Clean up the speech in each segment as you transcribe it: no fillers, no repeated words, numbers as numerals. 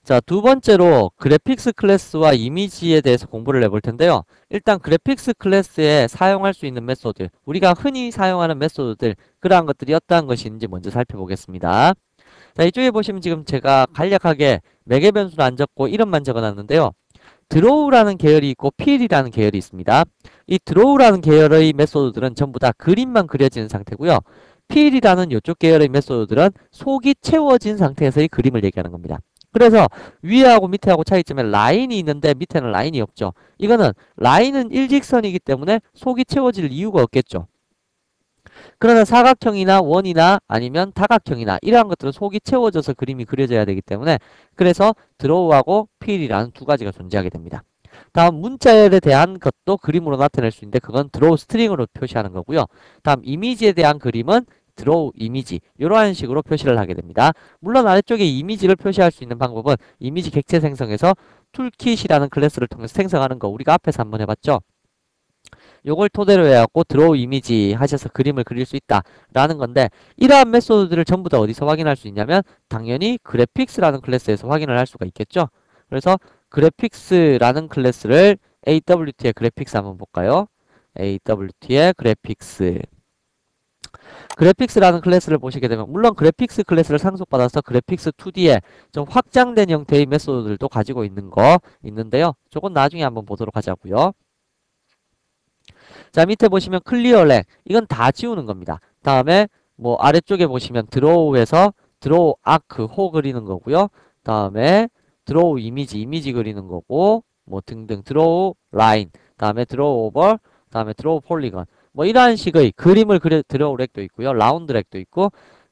자, 두 번째로 그래픽스 클래스와 이미지에 대해서 공부를 해볼 텐데요. 일단 그래픽스 클래스에 사용할 수 있는 메소드, 우리가 흔히 사용하는 메소드들, 그러한 것들이 어떠한 것이 있는지 먼저 살펴보겠습니다. 자, 이쪽에 보시면 지금 제가 간략하게 매개 변수를 안 적고 이름만 적어놨는데요. 드로우라는 계열이 있고 필이라는 계열이 있습니다. 이 드로우라는 계열의 메소드들은 전부 다 그림만 그려지는 상태고요. 필이라는 이쪽 계열의 메소드들은 속이 채워진 상태에서의 그림을 얘기하는 겁니다. 그래서 위에하고 밑에하고 차이점에 라인이 있는데 밑에는 라인이 없죠. 이거는 라인은 일직선이기 때문에 속이 채워질 이유가 없겠죠. 그러나 사각형이나 원이나 아니면 다각형이나 이러한 것들은 속이 채워져서 그림이 그려져야 되기 때문에 그래서 드로우하고 필이라는 두 가지가 존재하게 됩니다. 다음 문자열에 대한 것도 그림으로 나타낼 수 있는데 그건 드로우 스트링으로 표시하는 거고요. 다음 이미지에 대한 그림은 드로우 이미지 이러한 식으로 표시를 하게 됩니다. 물론 아래쪽에 이미지를 표시할 수 있는 방법은 이미지 객체 생성에서 툴킷이라는 클래스를 통해서 생성하는 거 우리가 앞에서 한번 해봤죠. 요걸 토대로 해갖고 드로우 이미지 하셔서 그림을 그릴 수 있다 라는 건데 이러한 메소드들을 전부 다 어디서 확인할 수 있냐면 당연히 그래픽스라는 클래스에서 확인을 할 수가 있겠죠. 그래서 그래픽스라는 클래스를 AWT의 그래픽스 한번 볼까요? AWT의 그래픽스 그래픽스라는 클래스를 보시게 되면 물론 그래픽스 클래스를 상속받아서 그래픽스 2D에 좀 확장된 형태의 메소드들도 가지고 있는 거 있는데요. 저건 나중에 한번 보도록 하자고요. 자, 밑에 보시면 클리어 렉. 이건 다 지우는 겁니다. 다음에 뭐 아래쪽에 보시면 드로우에서 드로우 아크 호 그리는 거고요. 다음에 드로우 이미지 그리는 거고 뭐 등등 드로우 라인, 다음에 드로우 오버, 다음에 드로우 폴리건. 뭐 이러한 식의 그림을 그려 드로우 렉도 있고요. 라운드 렉도 있고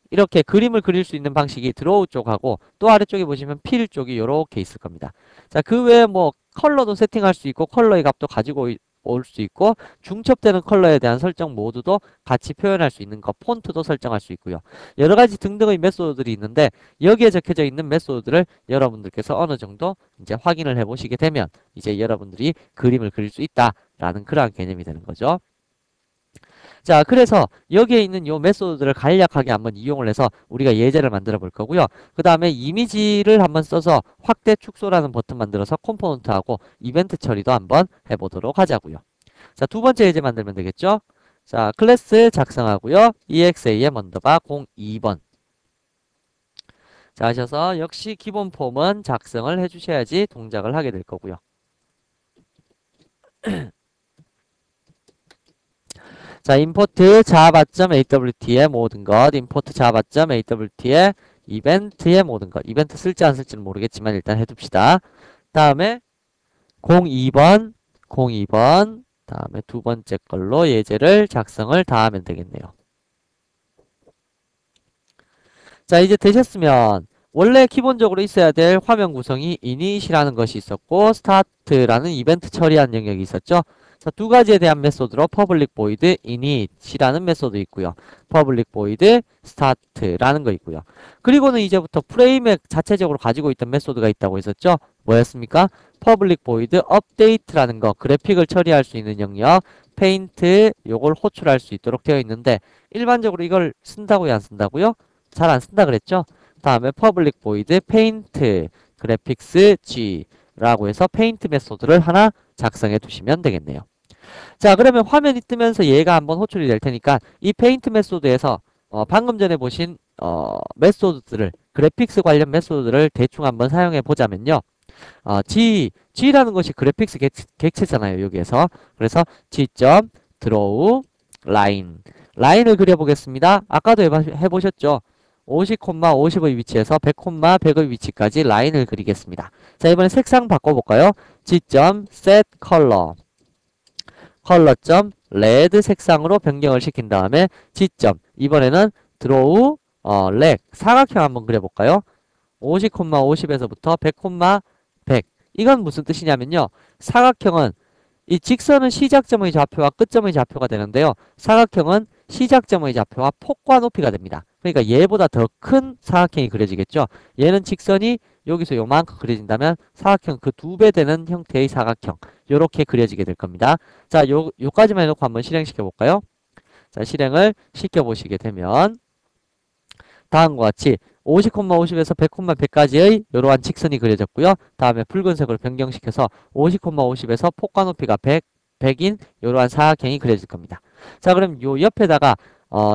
이렇게 그림을 그릴 수 있는 방식이 드로우 쪽하고 또 아래쪽에 보시면 필 쪽이 이렇게 있을 겁니다. 자, 그 외에 뭐 컬러도 세팅할 수 있고 컬러의 값도 가지고 올 수 있고 중첩되는 컬러에 대한 설정 모드도 같이 표현할 수 있는 거 폰트도 설정할 수 있고요. 여러 가지 등등의 메소드들이 있는데 여기에 적혀져 있는 메소드를 여러분들께서 어느 정도 이제 확인을 해 보시게 되면 이제 여러분들이 그림을 그릴 수 있다라는 그러한 개념이 되는 거죠. 자, 그래서 여기에 있는 요 메소드들을 간략하게 한번 이용을 해서 우리가 예제를 만들어 볼 거고요. 그 다음에 이미지를 한번 써서 확대 축소라는 버튼 만들어서 컴포넌트하고 이벤트 처리도 한번 해보도록 하자고요. 자, 두 번째 예제 만들면 되겠죠? 자, 클래스 작성하고요. EXA의 먼더바 02번. 자, 하셔서 역시 기본 폼은 작성을 해주셔야지 동작을 하게 될 거고요. 자, import java.awt의 모든 것, import java.awt의 이벤트의 모든 것. 이벤트 쓸지 안 쓸지는 모르겠지만 일단 해둡시다. 다음에 02번, 02번, 다음에 두 번째 걸로 예제를 작성을 다 하면 되겠네요. 자, 이제 되셨으면 원래 기본적으로 있어야 될 화면 구성이 init이라는 것이 있었고 start라는 이벤트 처리한 영역이 있었죠. 자, 두 가지에 대한 메소드로 public void init이라는 메소드 있고요. public void start라는 거 있고요. 그리고는 이제부터 프레임에 자체적으로 가지고 있던 메소드가 있다고 했었죠. 뭐였습니까? public void update라는 거, 그래픽을 처리할 수 있는 영역, 페인트 요걸 호출할 수 있도록 되어 있는데 일반적으로 이걸 쓴다고요, 안 쓴다고요? 잘 안 쓴다 그랬죠? 다음에 public void paint graphics g 라고 해서 페인트 메소드를 하나 작성해 두시면 되겠네요. 자, 그러면 화면이 뜨면서 얘가 한번 호출이 될 테니까 이 페인트 메소드에서 방금 전에 보신 메소드들을 그래픽스 관련 메소드들을 대충 한번 사용해 보자면요. G라는 것이 그래픽스 객체잖아요. 여기에서. 그래서 G.draw line 라인을 그려보겠습니다. 아까도 해보셨죠? 50, 50의 위치에서 100, 100의 위치까지 라인을 그리겠습니다. 자, 이번에 색상 바꿔볼까요? G.set color red 색상으로 변경을 시킨 다음에 G. 이번에는 draw leg 사각형 한번 그려볼까요? 50, 50에서부터 100, 100 이건 무슨 뜻이냐면요. 사각형은 이 직선은 시작점의 좌표와 끝점의 좌표가 되는데요. 사각형은 시작점의 좌표와 폭과 높이가 됩니다. 그러니까 얘보다 더 큰 사각형이 그려지겠죠. 얘는 직선이 여기서 요만큼 그려진다면 사각형 그 2배 되는 형태의 사각형 요렇게 그려지게 될 겁니다. 자, 요까지만 해놓고 한번 실행시켜 볼까요? 자, 실행을 시켜 보시게 되면 다음과 같이 50,50에서 100,100까지의 이러한 직선이 그려졌고요. 다음에 붉은색으로 변경시켜서 50,50에서 폭과 높이가 100인 이러한 사각형이 그려질 겁니다. 자, 그럼 요 옆에다가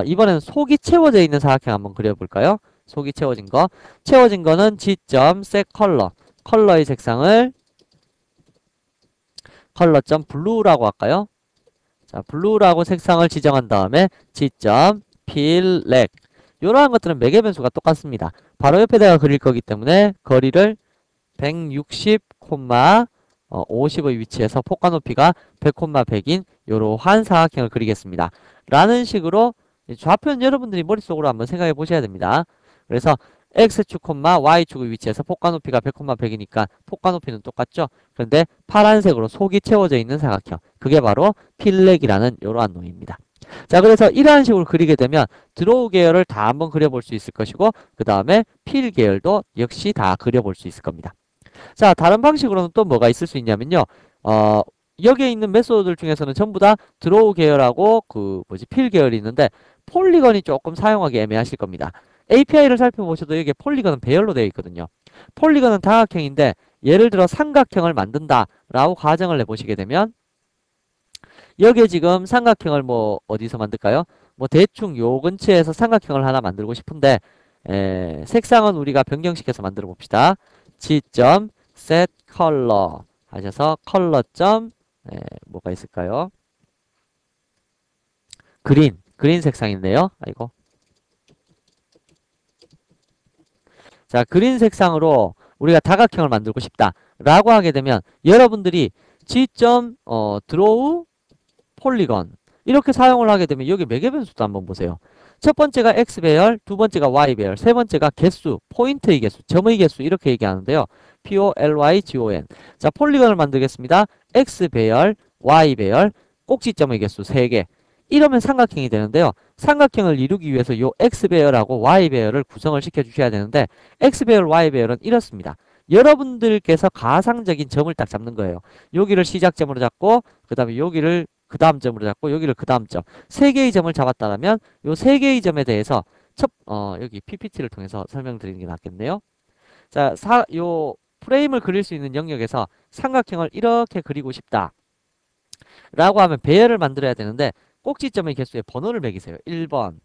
이번에는 속이 채워져 있는 사각형 한번 그려볼까요? 속이 채워진 거. 채워진 거는 지점 set 컬러. 컬러의 색상을 컬러점 블루라고 할까요? 자, 블루라고 색상을 지정한 다음에 지점 필렉. 이러한 것들은 매개 변수가 똑같습니다. 바로 옆에다가 그릴 거기 때문에 거리를 160, 50의 위치에서 폭과 높이가 100, 100인 이러한 사각형을 그리겠습니다. 라는 식으로 좌표는 여러분들이 머릿속으로 한번 생각해 보셔야 됩니다. 그래서 X축, Y축의 위치에서 폭과 높이가 100, 100이니까 폭과 높이는 똑같죠? 그런데 파란색으로 속이 채워져 있는 사각형. 그게 바로 필렉이라는 이러한 놈입니다. 자, 그래서 이러한 식으로 그리게 되면 드로우 계열을 다 한번 그려볼 수 있을 것이고 그 다음에 필 계열도 역시 다 그려볼 수 있을 겁니다. 자, 다른 방식으로는 또 뭐가 있을 수 있냐면요. 여기에 있는 메소드들 중에서는 전부 다 드로우 계열하고 필 계열이 있는데 폴리건이 조금 사용하기 애매하실 겁니다. API를 살펴보셔도 여기에 폴리건은 배열로 되어 있거든요. 폴리건은 다각형인데 예를 들어 삼각형을 만든다라고 가정을 해보시게 되면 여기에 지금 삼각형을 뭐 어디서 만들까요? 뭐 대충 요 근처에서 삼각형을 하나 만들고 싶은데 색상은 우리가 변경시켜서 만들어 봅시다. 지점 set color 하셔서 컬러점 뭐가 있을까요? 그린 색상인데요. 아이고. 자, 그린 색상으로 우리가 다각형을 만들고 싶다 라고 하게 되면 여러분들이 지점 드로우 폴리건 이렇게 사용을 하게 되면 여기 매개 변수도 한번 보세요. 첫 번째가 x 배열, 두 번째가 y 배열, 세 번째가 개수, 포인트의 개수, 점의 개수 이렇게 얘기하는데요. POLYGON. 자, 폴리건을 만들겠습니다. x 배열, y 배열, 꼭지점의 개수 3개. 이러면 삼각형이 되는데요. 삼각형을 이루기 위해서 요 x 배열하고 y 배열을 구성을 시켜 주셔야 되는데 x 배열, y 배열은 이렇습니다. 여러분들께서 가상적인 점을 딱 잡는 거예요. 여기를 시작점으로 잡고 그 다음에 여기를 그 다음 점으로 잡고 여기를 그 다음 점. 3개의 점을 잡았다면 요 3개의 점에 대해서 여기 PPT를 통해서 설명드리는 게 낫겠네요. 자, 요 프레임을 그릴 수 있는 영역에서 삼각형을 이렇게 그리고 싶다. 라고 하면 배열을 만들어야 되는데 꼭지점의 개수에 번호를 매기세요. 1번,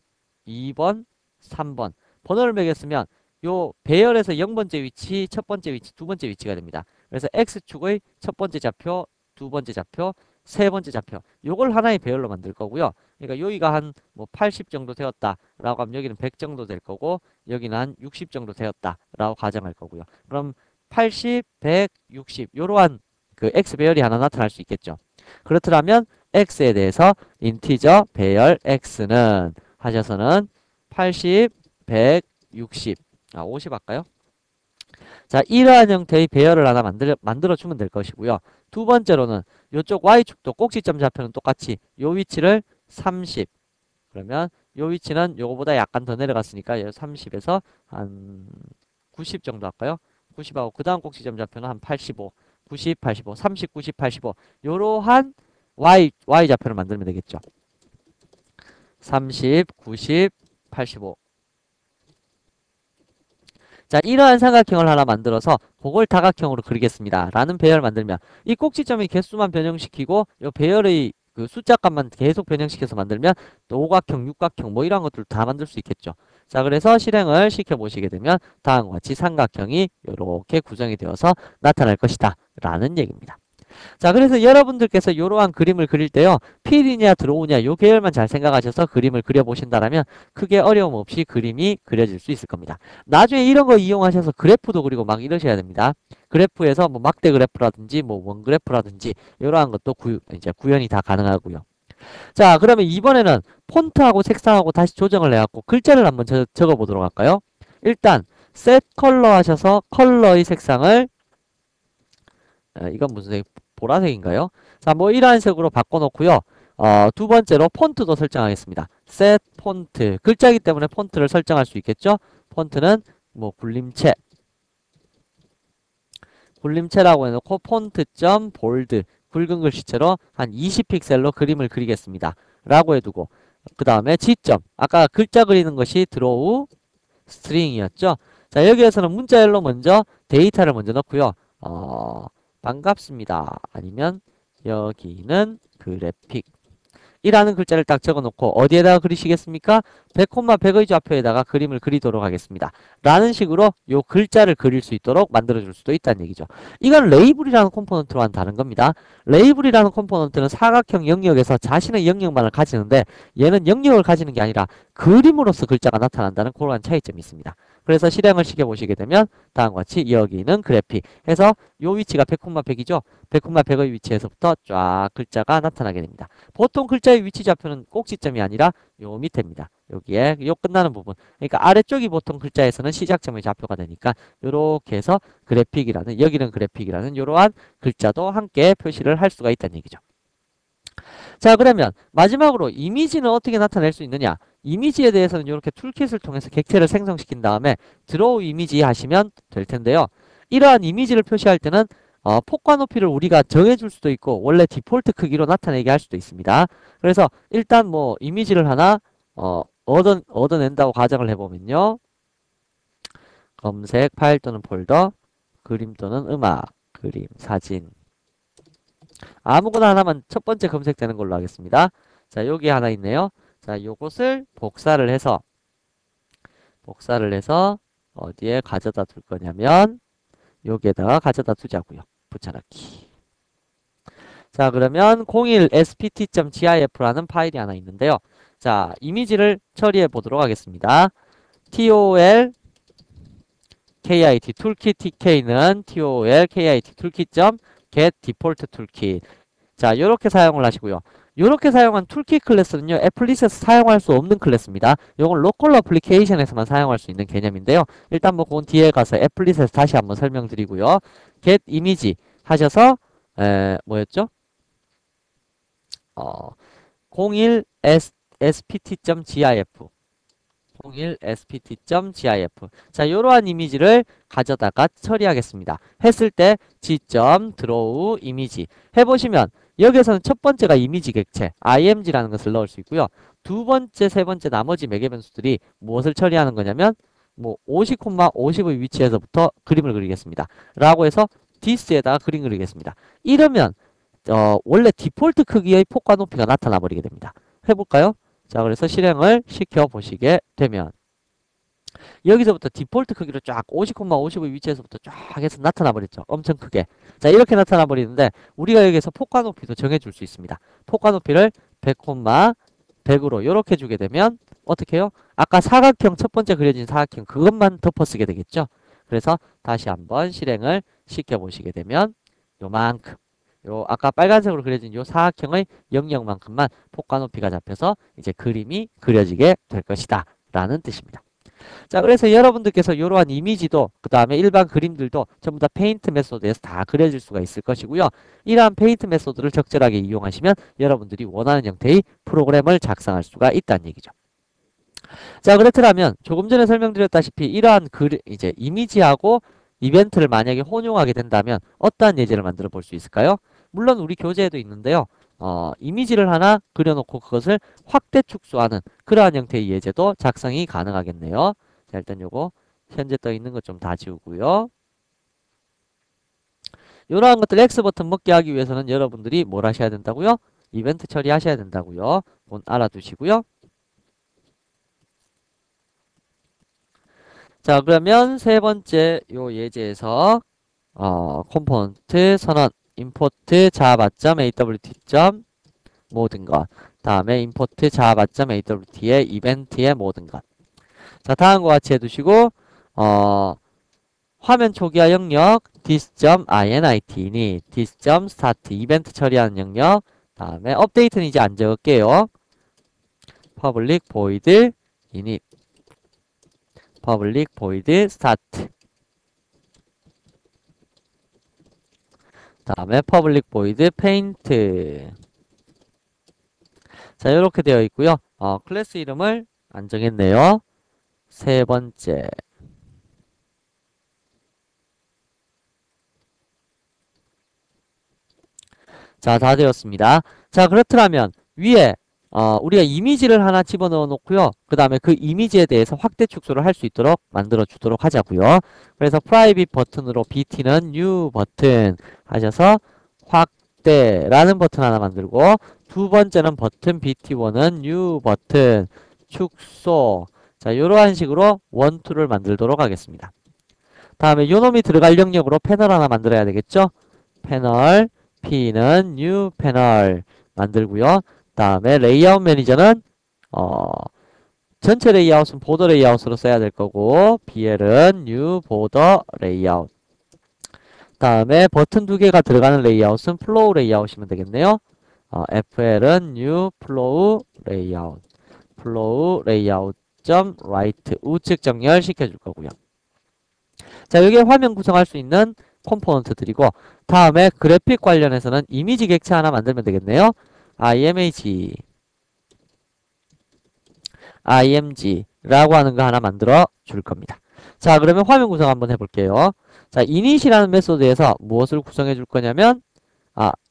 2번, 3번. 번호를 매겼으면 요 배열에서 0번째 위치, 첫 번째 위치, 두 번째 위치가 됩니다. 그래서 X축의 첫 번째 좌표, 두 번째 좌표, 세 번째 좌표. 요걸 하나의 배열로 만들 거고요. 그러니까 여기가 한 뭐 80 정도 되었다라고 하면 여기는 100 정도 될 거고 여기는 한 60 정도 되었다라고 가정할 거고요. 그럼 80, 100, 60 요러한 그 X 배열이 하나 나타날 수 있겠죠. 그렇더라면 X에 대해서 인티저 배열 X는 하셔서는 80, 100, 60 50 할까요? 자, 이러한 형태의 배열을 하나 만들어 주면 될 것이고요. 두 번째로는 이쪽 Y축도 꼭지점 좌표는 똑같이 요 위치를 30. 그러면 요 위치는 요거보다 약간 더 내려갔으니까 30에서 한 90 정도 할까요? 90하고 그 다음 꼭지점 좌표는 한 85, 90, 85, 30, 90, 85 요러한 Y 좌표를 만들면 되겠죠. 30, 90, 85 자, 이러한 삼각형을 하나 만들어서 그걸 다각형으로 그리겠습니다. 라는 배열을 만들면 이 꼭지점의 개수만 변형시키고 이 배열의 그 숫자값만 계속 변형시켜서 만들면 또 오각형, 육각형 뭐 이런 것들 다 만들 수 있겠죠. 자, 그래서 실행을 시켜보시게 되면 다음과 같이 삼각형이 이렇게 구성이 되어서 나타날 것이다. 라는 얘기입니다. 자, 그래서 여러분들께서 이러한 그림을 그릴 때요. 필이냐 드로우냐 요 계열만 잘 생각하셔서 그림을 그려보신다면 크게 어려움 없이 그림이 그려질 수 있을 겁니다. 나중에 이런 거 이용하셔서 그래프도 그리고 막 이러셔야 됩니다. 그래프에서 뭐 막대 그래프라든지 뭐 원 그래프라든지 이러한 것도 이제 구현이 다 가능하고요. 자, 그러면 이번에는 폰트하고 색상하고 다시 조정을 해갖고 글자를 한번 적어 보도록 할까요? 일단 셋 컬러 하셔서 컬러의 색상을 이건 무슨 색? 보라색인가요? 자, 뭐 이러한 색으로 바꿔놓고요. 두 번째로 폰트도 설정하겠습니다. set 폰트. 글자이기 때문에 폰트를 설정할 수 있겠죠? 폰트는 뭐 굴림체라고 해놓고 폰트.점 볼드. 굵은 글씨체로 한 20픽셀로 그림을 그리겠습니다. 라고 해두고 그 다음에 지점. 아까 글자 그리는 것이 드로우 string이었죠. 자, 여기에서는 문자열로 먼저 데이터를 먼저 넣고요. 반갑습니다. 아니면 여기는 그래픽. 이라는 글자를 딱 적어놓고 어디에다가 그리시겠습니까? 100의 좌표에다가 그림을 그리도록 하겠습니다. 라는 식으로 요 글자를 그릴 수 있도록 만들어줄 수도 있다는 얘기죠. 이건 레이블이라는 컴포넌트와는 다른 겁니다. 레이블이라는 컴포넌트는 사각형 영역에서 자신의 영역만을 가지는데 얘는 영역을 가지는 게 아니라 그림으로서 글자가 나타난다는 그러한 차이점이 있습니다. 그래서 실행을 시켜보시게 되면 다음과 같이 여기는 그래픽 해서 요 위치가 100,100이죠. 100,100의 위치에서부터 쫙 글자가 나타나게 됩니다. 보통 글자의 위치 좌표는 꼭지점이 아니라 요 밑에입니다. 여기에 요 끝나는 부분. 그러니까 아래쪽이 보통 글자에서는 시작점의 좌표가 되니까 요렇게 해서 그래픽이라는 여기는 그래픽이라는 요러한 글자도 함께 표시를 할 수가 있다는 얘기죠. 자, 그러면 마지막으로 이미지는 어떻게 나타낼 수 있느냐? 이미지에 대해서는 이렇게 툴킷을 통해서 객체를 생성시킨 다음에 드로우 이미지 하시면 될 텐데요. 이러한 이미지를 표시할 때는 폭과 높이를 우리가 정해줄 수도 있고 원래 디폴트 크기로 나타내게 할 수도 있습니다. 그래서 일단 뭐 이미지를 하나 얻어낸다고 가정을 해보면요. 검색, 파일 또는 폴더, 그림 또는 음악, 그림, 사진 아무거나 하나만 첫 번째 검색되는 걸로 하겠습니다. 자, 여기 하나 있네요. 자, 요것을 복사를 해서 어디에 가져다 둘 거냐면 여기에다가 가져다 두자고요. 붙여넣기. 자, 그러면 01spt.gif라는 파일이 하나 있는데요. 자, 이미지를 처리해 보도록 하겠습니다. tol kit toolkit tk는 tol kit toolkit get default toolkit. 자, 요렇게 사용을 하시고요. 요렇게 사용한 툴킷 클래스는요, 애플릿에서 사용할 수 없는 클래스입니다. 요건 로컬 어플리케이션에서만 사용할 수 있는 개념인데요. 일단 뭐 그건 뒤에 가서 애플릿에서 다시 한번 설명드리고요. get image 하셔서 뭐였죠? 01spt.gif 01spt.gif 자, 요러한 이미지를 가져다가 처리하겠습니다. 했을 때 g.draw 이미지 해보시면 여기에서는 첫 번째가 이미지 객체 img라는 것을 넣을 수 있고요. 두 번째, 세 번째 나머지 매개 변수들이 무엇을 처리하는 거냐면 뭐 50, 50의 위치에서부터 그림을 그리겠습니다. 라고 해서 this에다가 그림 그리겠습니다. 이러면 원래 디폴트 크기의 폭과 높이가 나타나 버리게 됩니다. 해볼까요? 자, 그래서 실행을 시켜 보시게 되면 여기서부터 디폴트 크기로 쫙 50, 50의 위치에서부터 쫙 해서 나타나 버렸죠. 엄청 크게. 자, 이렇게 나타나 버리는데 우리가 여기서 폭과 높이도 정해줄 수 있습니다. 폭과 높이를 100, 100으로 이렇게 주게 되면 어떻게 해요? 아까 사각형 첫 번째 그려진 사각형 그것만 덮어쓰게 되겠죠. 그래서 다시 한번 실행을 시켜 보시게 되면 요만큼 요 아까 빨간색으로 그려진 요 사각형의 영역만큼만 폭과 높이가 잡혀서 이제 그림이 그려지게 될 것이다 라는 뜻입니다. 자, 그래서 여러분들께서 이러한 이미지도 그 다음에 일반 그림들도 전부 다 페인트 메소드에서 다 그려질 수가 있을 것이고요. 이러한 페인트 메소드를 적절하게 이용하시면 여러분들이 원하는 형태의 프로그램을 작성할 수가 있다는 얘기죠. 자, 그렇다면 조금 전에 설명드렸다시피 이러한 이제 이미지하고 이벤트를 만약에 혼용하게 된다면 어떠한 예제를 만들어 볼 수 있을까요? 물론 우리 교재에도 있는데요. 이미지를 하나 그려놓고 그것을 확대 축소하는 그러한 형태의 예제도 작성이 가능하겠네요. 자, 일단 요거 현재 떠 있는 것 좀 다 지우고요. 이러한 것들 X 버튼 먹게 하기 위해서는 여러분들이 뭘 하셔야 된다고요? 이벤트 처리하셔야 된다고요. 그건 알아두시고요. 자, 그러면 세 번째 요 예제에서 컴포넌트 선언 import java.awt. 모든 것. 다음에 import java.awt의 이벤트의 모든 것. 자, 다음과 같이 해두시고 화면 초기화 영역 this.init, this.start 이벤트 처리하는 영역. 다음에 업데이트는 이제 안 적을게요. public void init, public void start. 다음에 public void paint. 자, 이렇게 되어 있고요. 클래스 이름을 안 정했네요. 세 번째. 자, 다 되었습니다. 자, 그렇더라면 위에 우리가 이미지를 하나 집어넣어 놓고요. 그 다음에 그 이미지에 대해서 확대 축소를 할 수 있도록 만들어 주도록 하자고요. 그래서 프라이빗 버튼으로 bt는 new 버튼 하셔서 확대라는 버튼 하나 만들고, 두 번째는 버튼 bt1은 new 버튼 축소. 자, 요러한 식으로 원투를 만들도록 하겠습니다. 다음에 요놈이 들어갈 영역으로 패널 하나 만들어야 되겠죠? 패널 P는 new 패널 만들고요. 다음에 레이아웃 매니저는 전체 레이아웃은 보더 레이아웃으로 써야 될 거고, BL은 new border layout. 다음에 버튼 두 개가 들어가는 레이아웃은 플로우 레이아웃이면 되겠네요. FL은 new flow layout. flow layout 점 right 우측 정렬 시켜줄 거고요. 자, 여기에 화면 구성할 수 있는 컴포넌트들이고, 다음에 그래픽 관련해서는 이미지 객체 하나 만들면 되겠네요. img라고 하는 거 하나 만들어 줄 겁니다. 자, 그러면 화면 구성 한번 해볼게요. 자, init이라는 메소드에서 무엇을 구성해 줄 거냐면,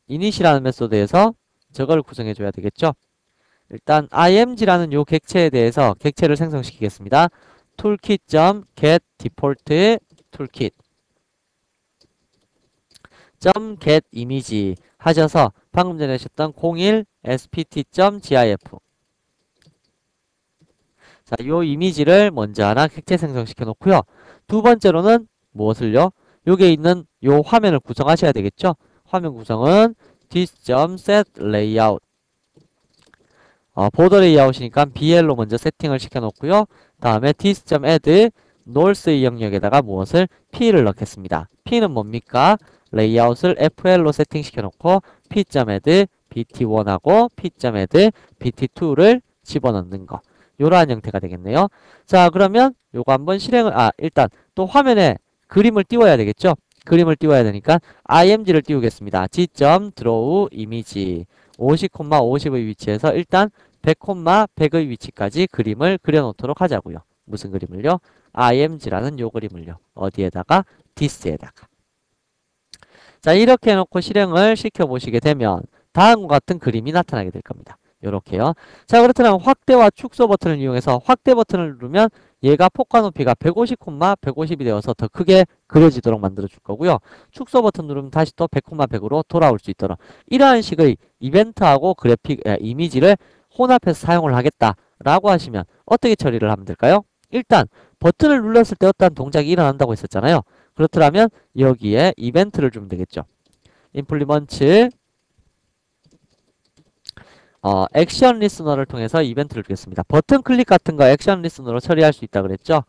init이라는 메소드에서 저걸 구성해 줘야 되겠죠. 일단 img라는 요 객체에 대해서 객체를 생성시키겠습니다. toolkit.getDefault toolkit .getImage 하셔서 방금 전에 하셨던 01 spt.gif. 자, 요 이미지를 먼저 하나 객체 생성시켜 놓고요. 두 번째로는 무엇을요? 요게 있는 요 화면을 구성하셔야 되겠죠? 화면 구성은 this.setLayout. 보더 레이아웃이니까 BL로 먼저 세팅을 시켜 놓고요. 다음에 this.add north 영역에다가 무엇을 P를 넣겠습니다. P는 뭡니까? 레이아웃을 FL로 세팅시켜 놓고 P.add BT1하고 P.add BT2를 집어넣는 거. 요러한 형태가 되겠네요. 자, 그러면 요거 한번 실행을, 일단 또 화면에 그림을 띄워야 되겠죠? 그림을 띄워야 되니까 img를 띄우겠습니다. g.draw image 50, 50의 위치에서 일단 100, 100의 위치까지 그림을 그려놓도록 하자고요. 무슨 그림을요? img라는 요 그림을요. 어디에다가? this에다가. 자, 이렇게 해놓고 실행을 시켜보시게 되면 다음과 같은 그림이 나타나게 될 겁니다. 요렇게요. 자, 그렇다면 확대와 축소 버튼을 이용해서 확대 버튼을 누르면 얘가 폭과 높이가 150, 150이 되어서 더 크게 그려지도록 만들어 줄 거고요. 축소 버튼 누르면 다시 또 100, 100으로 돌아올 수 있도록 이러한 식의 이벤트하고 이미지를 혼합해서 사용을 하겠다라고 하시면 어떻게 처리를 하면 될까요? 일단 버튼을 눌렀을 때 어떠한 동작이 일어난다고 했었잖아요. 그렇다면 여기에 이벤트를 주면 되겠죠. 임플리먼트 액션 리스너를 통해서 이벤트를 주겠습니다. 버튼 클릭 같은 거 액션 리스너로 처리할 수 있다 그랬죠?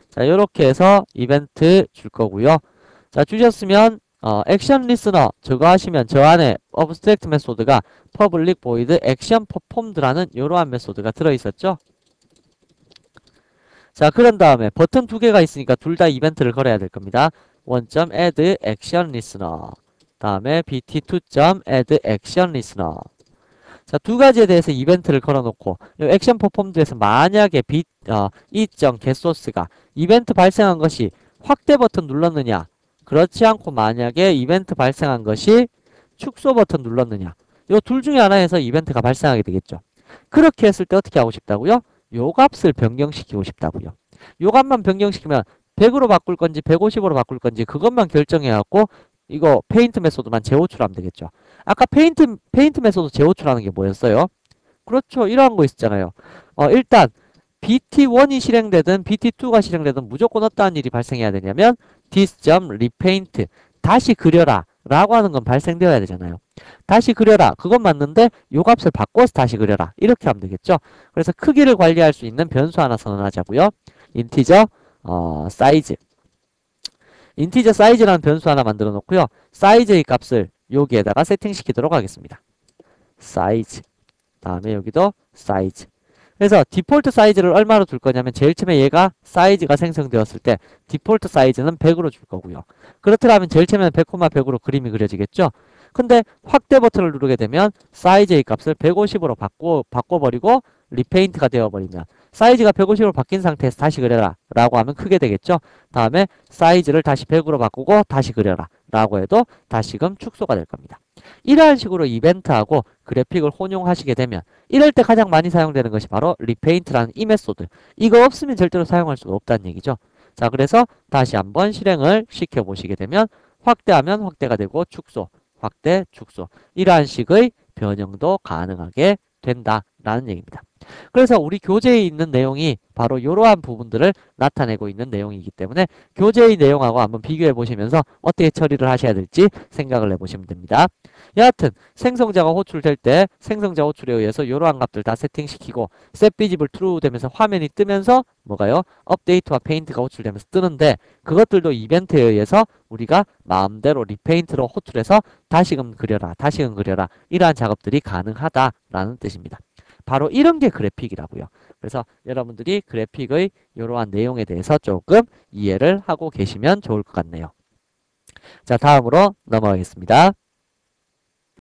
자, 요렇게 해서 이벤트 줄 거고요. 자, 주셨으면 액션 리스너 저거 하시면 저 안에 어브스트랙트 메소드가 public void action performed라는 이러한 메소드가 들어 있었죠? 자, 그런 다음에 버튼 두 개가 있으니까 둘 다 이벤트를 걸어야 될 겁니다. 1.add action listener 다음에 bt2.add action listener. 자, 두 가지에 대해서 이벤트를 걸어놓고 액션 퍼폼드에서 만약에 이.getSource가 이벤트 발생한 것이 확대 버튼 눌렀느냐, 그렇지 않고 만약에 이벤트 발생한 것이 축소 버튼 눌렀느냐, 요 둘 중에 하나에서 이벤트가 발생하게 되겠죠. 그렇게 했을 때 어떻게 하고 싶다고요? 요 값을 변경시키고 싶다고요. 요 값만 변경시키면 100으로 바꿀 건지 150으로 바꿀 건지 그것만 결정해갖고 이거 페인트 메소드만 재호출하면 되겠죠. 아까 페인트 메소드 재호출하는 게 뭐였어요? 그렇죠. 이러한 거 있었잖아요. 일단 BT1이 실행되든 BT2가 실행되든 무조건 어떠한 일이 발생해야 되냐면 this.repaint 다시 그려라 라고 하는 건 발생되어야 되잖아요. 다시 그려라 그건 맞는데 요 값을 바꿔서 다시 그려라 이렇게 하면 되겠죠. 그래서 크기를 관리할 수 있는 변수 하나 선언하자고요. 인티저 사이즈 인티저 사이즈라는 변수 하나 만들어 놓고요. 사이즈의 값을 여기에다가 세팅시키도록 하겠습니다. 사이즈 다음에 여기도 사이즈. 그래서 디폴트 사이즈를 얼마로 둘 거냐면 제일 처음에 얘가 사이즈가 생성되었을 때 디폴트 사이즈는 100으로 줄 거고요. 그렇더라면 제일 처음에는 100, 100으로 그림이 그려지겠죠. 근데 확대 버튼을 누르게 되면 사이즈의 값을 150으로 바꿔버리고 리페인트가 되어버리면 사이즈가 150으로 바뀐 상태에서 다시 그려라 라고 하면 크게 되겠죠. 다음에 사이즈를 다시 100으로 바꾸고 다시 그려라 라고 해도 다시금 축소가 될 겁니다. 이러한 식으로 이벤트하고 그래픽을 혼용하시게 되면 이럴 때 가장 많이 사용되는 것이 바로 리페인트라는 이 메소드. 이거 없으면 절대로 사용할 수가 없다는 얘기죠. 자, 그래서 다시 한번 실행을 시켜 보시게 되면 확대하면 확대가 되고 축소, 확대, 축소 이러한 식의 변형도 가능하게 된다라는 얘기입니다. 그래서 우리 교재에 있는 내용이 바로 이러한 부분들을 나타내고 있는 내용이기 때문에 교재의 내용하고 한번 비교해 보시면서 어떻게 처리를 하셔야 될지 생각을 해보시면 됩니다. 여하튼 생성자가 호출될 때 생성자 호출에 의해서 이러한 값들 다 세팅시키고 setVisible true 되면서 화면이 뜨면서 뭐가요? 업데이트와 페인트가 호출되면서 뜨는데 그것들도 이벤트에 의해서 우리가 마음대로 리페인트로 호출해서 다시금 그려라, 다시금 그려라 이러한 작업들이 가능하다라는 뜻입니다. 바로 이런 게 그래픽이라고요. 그래서 여러분들이 그래픽의 이러한 내용에 대해서 조금 이해를 하고 계시면 좋을 것 같네요. 자, 다음으로 넘어가겠습니다.